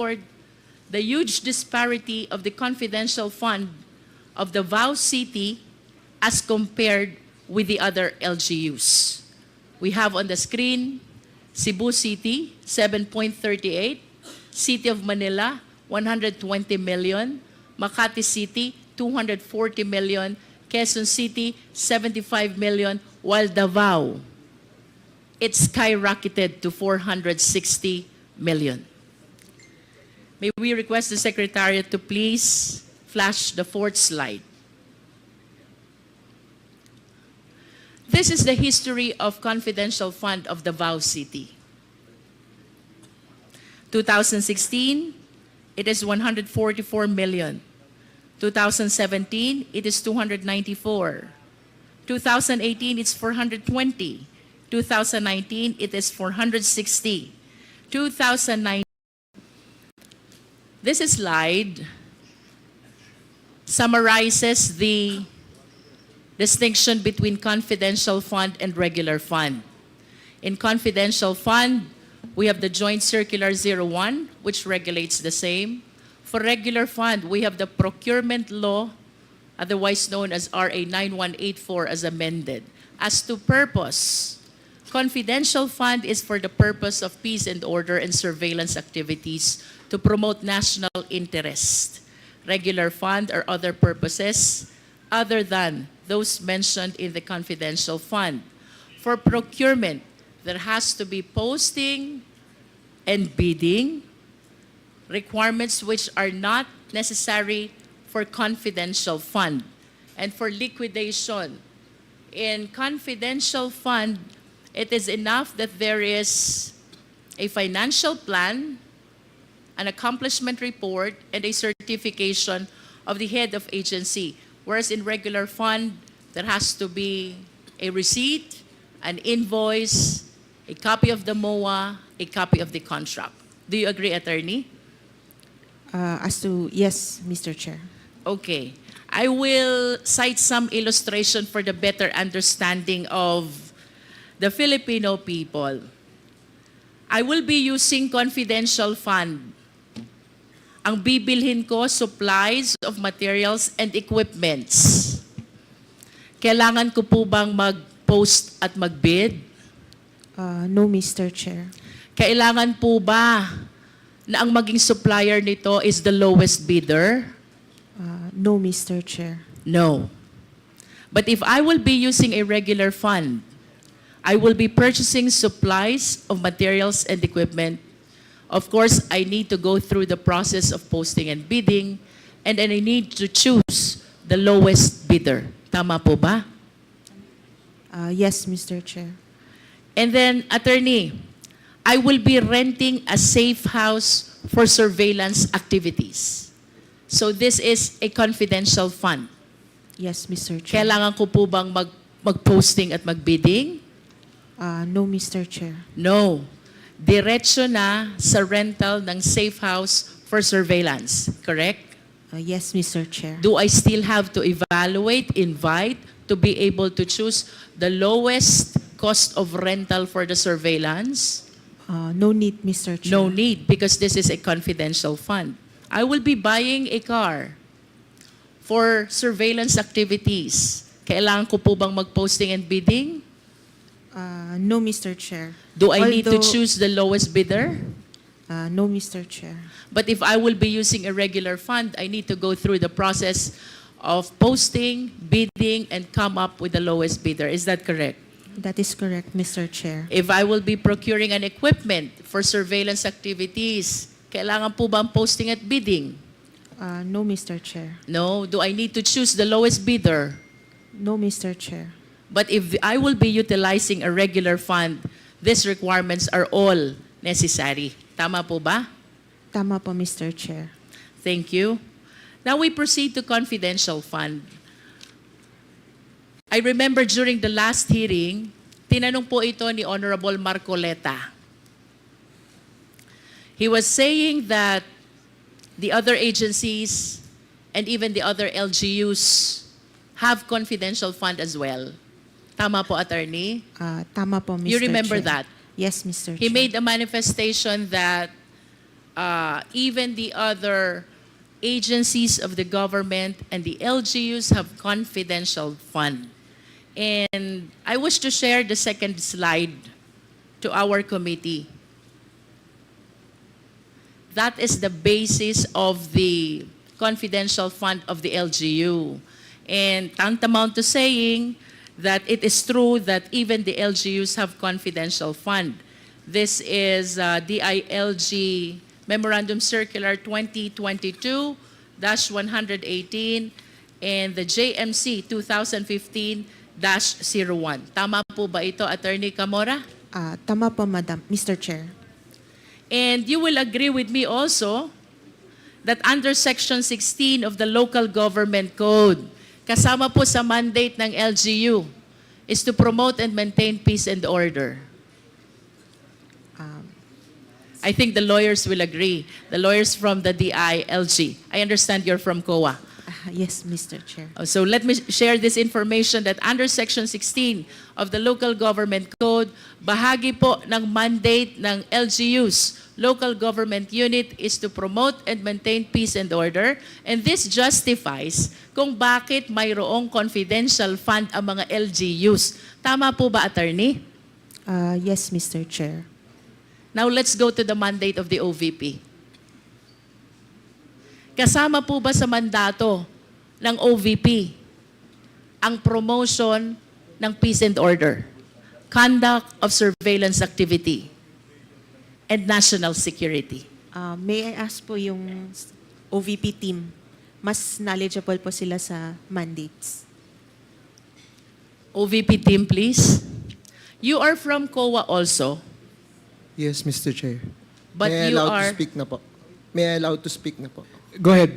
the huge disparity of the confidential fund of Davao City as compared with the other LGUs. We have on the screen Cebu City, 7.38, City of Manila, 120 million, Makati City, 240 million, Quezon City, 75 million, while Davao, it skyrocketed to 460 million. May we request the Secretariat to please flash the fourth slide. This is the history of confidential fund of Davao City. 2016, it is 144 million. 2017, it is 294. 2018, it's 420. 2019, it is 460. 2019, this slide summarizes the distinction between confidential fund and regular fund. In confidential fund, we have the Joint Circular 01, which regulates the same. For regular fund, we have the procurement law, otherwise known as RA 9184 as amended. As to purpose, confidential fund is for the purpose of peace and order and surveillance activities to promote national interest. Regular fund are other purposes other than those mentioned in the confidential fund. For procurement, there has to be posting and bidding, requirements which are not necessary for confidential fund. And for liquidation, in confidential fund, it is enough that there is a financial plan, an accomplishment report, and a certification of the head of agency. Whereas in regular fund, there has to be a receipt, an invoice, a copy of the MOA, a copy of the contract. Do you agree, Attorney? Yes, Mr. Chair. Okay. I will cite some illustration for the better understanding of the Filipino people. I will be using confidential fund. Ang bibilhin ko, supplies of materials and equipments. Kailangan ko po bang mag-post at mag-bid? No, Mr. Chair. Kailangan po ba na ang maging supplier nito is the lowest bidder? No, Mr. Chair. No. But if I will be using a regular fund, I will be purchasing supplies of materials and equipment. Of course, I need to go through the process of posting and bidding, and then I need to choose the lowest bidder. Tama po ba? Yes, Mr. Chair. And then, Attorney, I will be renting a safe house for surveillance activities. So this is a confidential fund. Yes, Mr. Chair. Kailangan ko po bang mag-posting at mag-bidding? No, Mr. Chair. No. Diretso na sa rental ng safe house for surveillance. Correct? Yes, Mr. Chair. Do I still have to evaluate, invite, to be able to choose the lowest cost of rental for the surveillance? No need, Mr. Chair. No need, because this is a confidential fund. I will be buying a car for surveillance activities. Kailangan ko po bang mag-posting and bidding? No, Mr. Chair. Do I need to choose the lowest bidder? No, Mr. Chair. But if I will be using a regular fund, I need to go through the process of posting, bidding, and come up with the lowest bidder. Is that correct? That is correct, Mr. Chair. If I will be procuring an equipment for surveillance activities, kailangan po ba ang posting at bidding? No, Mr. Chair. No. Do I need to choose the lowest bidder? No, Mr. Chair. But if I will be utilizing a regular fund, these requirements are all necessary. Tama po ba? Tama po, Mr. Chair. Thank you. Now we proceed to confidential fund. I remember during the last hearing, tinanong po ito ni Honorable Marcoleta. He was saying that the other agencies and even the other LGUs have confidential fund as well. Tama po, Attorney? Tama po, Mr. You remember Chair. that? Yes, Mr. He Chair. made a manifestation that even the other agencies of the government and the LGUs have confidential fund. And I wish to share the second slide to our committee. That is the basis of the confidential fund of the LGU. And tantamount to saying that it is true that even the LGUs have confidential fund. This is DILG Memorandum Circular 2022-118 and the JMC 2015-01. Tama po ba ito, Attorney Camora? Tama po, Mr. Chair. And you will agree with me also that under Section 16 of the Local Government Code, kasama po sa mandate ng LGU is to promote and maintain peace and order. I think the lawyers will agree. The lawyers from the DILG. I understand you're from COA. Yes, Mr. Chair. So let me share this information that under Section 16 of the Local Government Code, bahagi po ng mandate ng LGUs, Local Government Unit, is to promote and maintain peace and order. And this justifies kung bakit mayroong confidential fund ang mga LGUs. Tama po ba, Attorney? Yes, Mr. Chair. Now let's go to the mandate of the OVP. Kasama po ba sa mandato ng OVP ang promotion ng peace and order, conduct of surveillance activity, and national security? May I ask po yung OVP team, mas knowledgeable po sila sa mandates. OVP team, please. You are from COA also, Yes, Mr. Chair. but May I you allowed are... to speak na po? May I allowed to speak na po? Go ahead.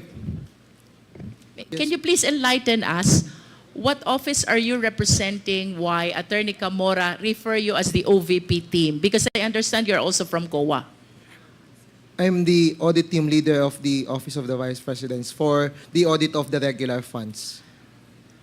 Can you please enlighten us, what office are you representing, why Attorney Camora refer you as the OVP team? Because I understand you're also from COA. I'm the audit team leader of the Office of the Vice Presidents for the audit of the regular funds.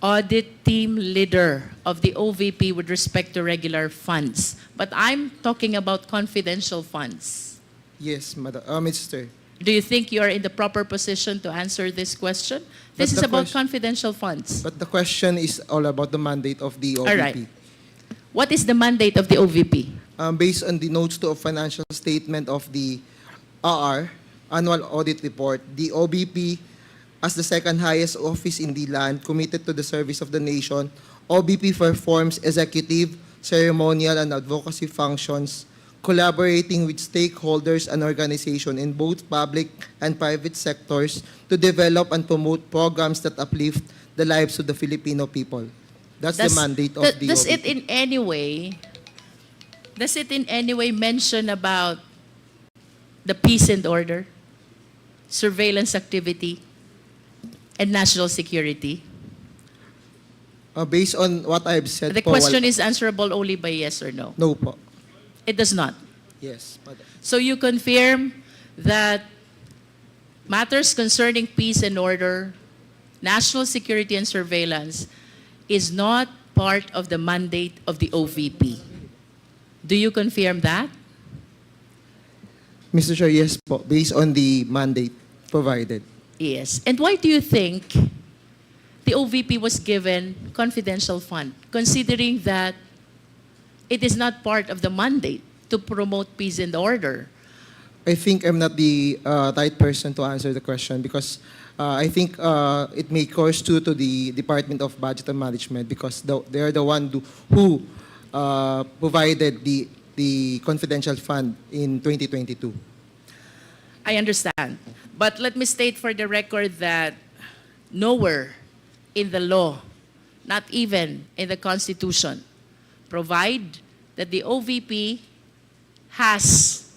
Audit team leader of the OVP with respect to regular funds. But I'm talking about confidential funds. Yes, Madam, Mr. Do you think you are in the proper position to answer this question? This is But the about question- confidential funds. But the question is all about the mandate of the OVP. All right. What is the mandate of the OVP? Based on the notes to a financial statement of the AR, Annual Audit Report, the OVP, as the second highest office in the land committed to the service of the nation, OVP performs executive, ceremonial, and advocacy functions, collaborating with stakeholders and organizations in both public and private sectors to develop and promote programs that uplift the lives of the Filipino people. That's the mandate of the Does OVP. Does it in any way mention about the peace and order, surveillance activity, and national security? Based on what I've said The po, question is answerable only by yes or no. no po. It does not. Yes, Madam. So you confirm that matters concerning peace and order, national security and surveillance is not part of the mandate of the OVP. Do you confirm that? Mr. Chair, yes po, based on the mandate provided. Yes. And why do you think the OVP was given confidential fund, considering that it is not part of the mandate to promote peace and order? I think I'm not the right person to answer the question because I think it may course due to the Department of Budget and Management because they are the one who provided the confidential fund in 2022. I understand. But let me state for the record that nowhere in the law, not even in the Constitution, provide that the OVP has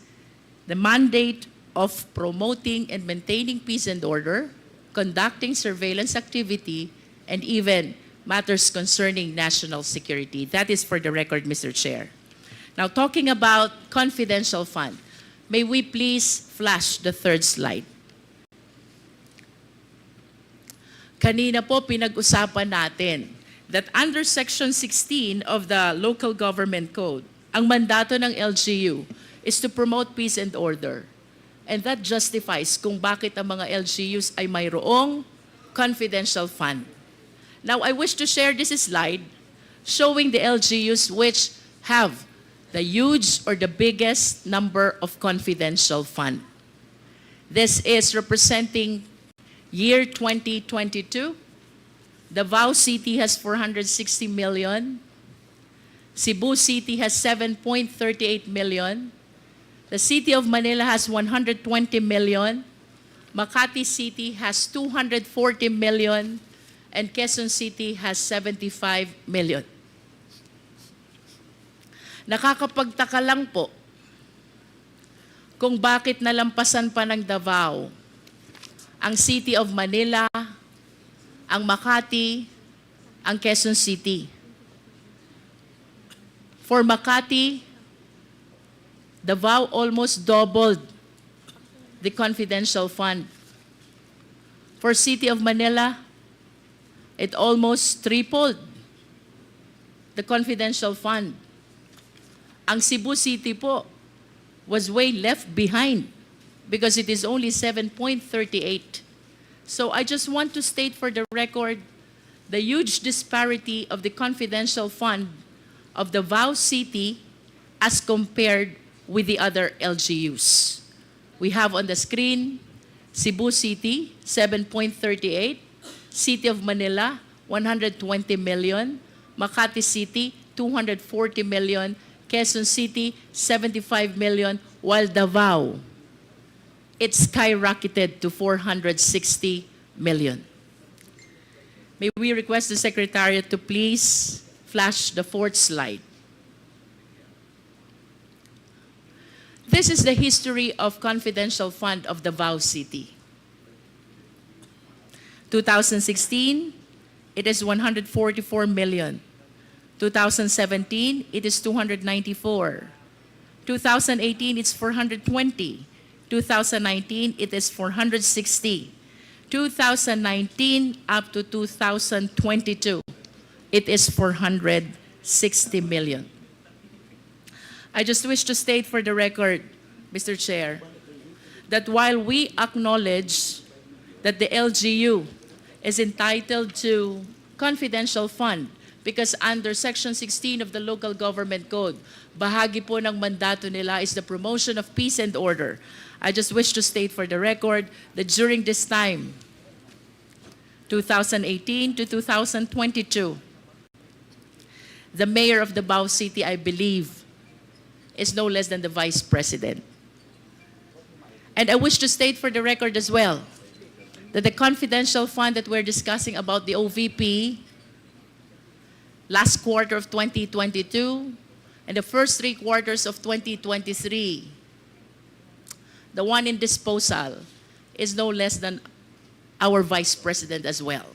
the mandate of promoting and maintaining peace and order, conducting surveillance activity, and even matters concerning national security. That is for the record, Mr. Chair. Now, talking about confidential fund, may we please flash the third slide? Kanina po pinag-usapan natin that under Section 16 of the Local Government Code, ang mandato ng LGU is to promote peace and order. And that justifies kung bakit ang mga LGUs ay mayroong confidential fund. Now, I wish to share this slide showing the LGUs which have the huge or the biggest number of confidential fund. This is representing year 2022. Davao City has 460 million. Cebu City has 7.38 million. The City of Manila has 120 million. Makati City has 240 million. And Quezon City has 75 million. Nakakapagtaka lang po kung bakit nalampasan pa ng Davao ang City of Manila, ang Makati, ang Quezon City. For Makati, Davao almost doubled the confidential fund. For City of Manila, it almost tripled the confidential fund. Ang Cebu City po was way left behind because it is only 7.38. So I just want to state for the record the huge disparity of the confidential fund of Davao City as compared with the other LGUs. We have on the screen Cebu City, 7.38, City of Manila, 120 million, Makati City, 240 million, Quezon City, 75 million, while Davao, it skyrocketed to 460 million. May we request the Secretariat to please flash the fourth slide. This is the history of confidential fund of Davao City. 2016, it is 144 million. 2017, it is 294. 2018, it's 420. 2019, it is 460. 2019 up to 2022, it is 460 million. I just wish to state for the record, Mr. Chair, that while we acknowledge that the LGU is entitled to confidential fund because under Section 16 of the Local Government Code, bahagi po ng mandato nila is the promotion of peace and order. I just wish to state for the record that during this time, 2018 to 2022, the mayor of Davao City, I believe, is no less than the vice president. And I wish to state for the record as well that the confidential fund that we're discussing about the OVP last quarter of 2022 and the first 3 quarters of 2023, the one in disposal is no less than our vice president as well.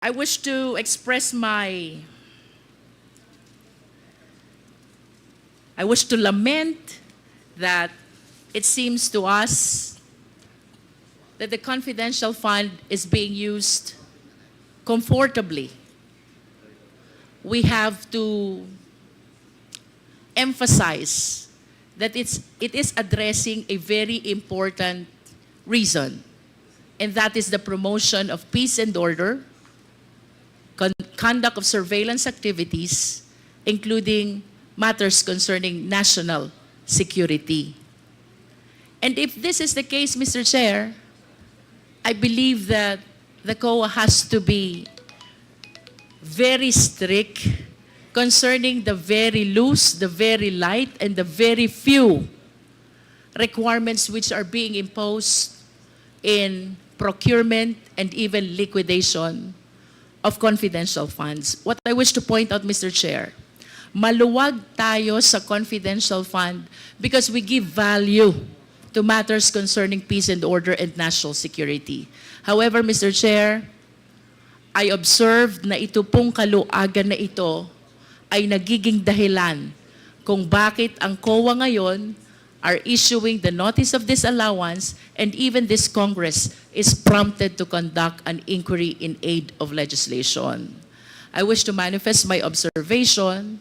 I wish to express I wish to lament that it seems to us that the confidential fund is being used comfortably. We have to emphasize that it is addressing a very important reason, and that is the promotion of peace and order, conduct of surveillance activities, including matters concerning national security. And if this is the case, Mr. Chair, I believe that the COA has to be very strict concerning the very loose, the very light, and the very few requirements which are being imposed in procurement and even liquidation of confidential funds. What I wish to point out, Mr. Chair, maluwag tayo sa confidential fund because we give value to matters concerning peace and order and national security. However, Mr. Chair, I observed na ito pong kaluagan na ito ay nagiging dahilan kung bakit ang COA ngayon are issuing the notice of disallowance and even this Congress is prompted to conduct an inquiry in aid of legislation. I wish to manifest my observation